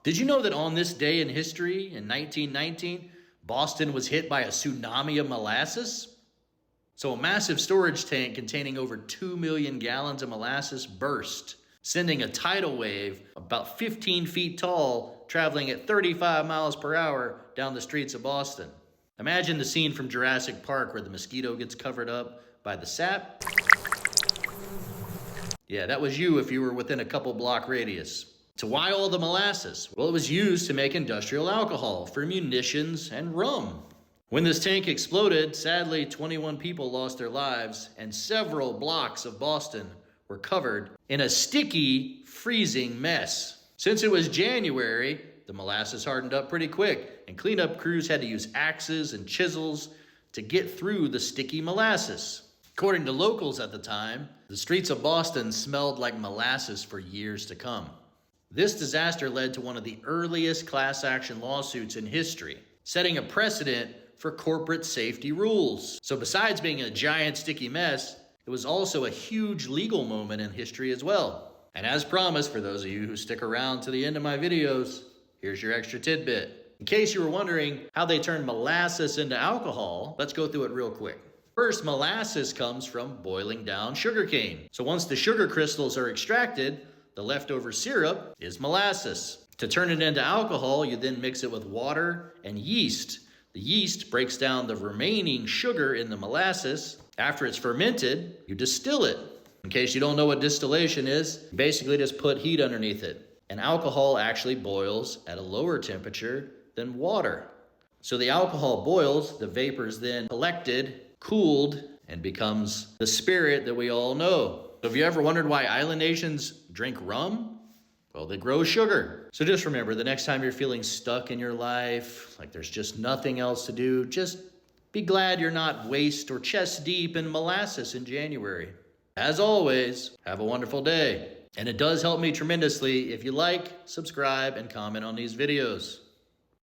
Did you know that on this day in history, in 1919, Boston was hit by a tsunami of molasses? So a massive storage tank containing over 2 million gallons of molasses burst, sending a tidal wave about 15 feet tall, traveling at 35 miles per hour down the streets of Boston. Imagine the scene from Jurassic Park where the mosquito gets covered up by the sap. Yeah, that was you if you were within a couple block radius. So why all the molasses? Well, it was used to make industrial alcohol for munitions and rum. When this tank exploded, sadly, 21 people lost their lives and several blocks of Boston were covered in a sticky, freezing mess. Since it was January, the molasses hardened up pretty quick, and cleanup crews had to use axes and chisels to get through the sticky molasses. According to locals at the time, the streets of Boston smelled like molasses for years to come. This disaster led to one of the earliest class action lawsuits in history, setting a precedent for corporate safety rules. So besides being a giant sticky mess, it was also a huge legal moment in history as well. And as promised, for those of you who stick around to the end of my videos, here's your extra tidbit. In case you were wondering how they turned molasses into alcohol, let's go through it real quick. First, molasses comes from boiling down sugarcane. So once the sugar crystals are extracted, the leftover syrup is molasses. To turn it into alcohol, you then mix it with water and yeast. The yeast breaks down the remaining sugar in the molasses. After it's fermented, you distill it. In case you don't know what distillation is, you basically just put heat underneath it. And alcohol actually boils at a lower temperature than water. So the alcohol boils, the vapors then collected, cooled, and becomes the spirit that we all know. So have you ever wondered why island nations drink rum? Well, they grow sugar. So just remember, the next time you're feeling stuck in your life, like there's just nothing else to do, just be glad you're not waist or chest deep in molasses in January. As always, have a wonderful day. And it does help me tremendously if you like, subscribe, and comment on these videos.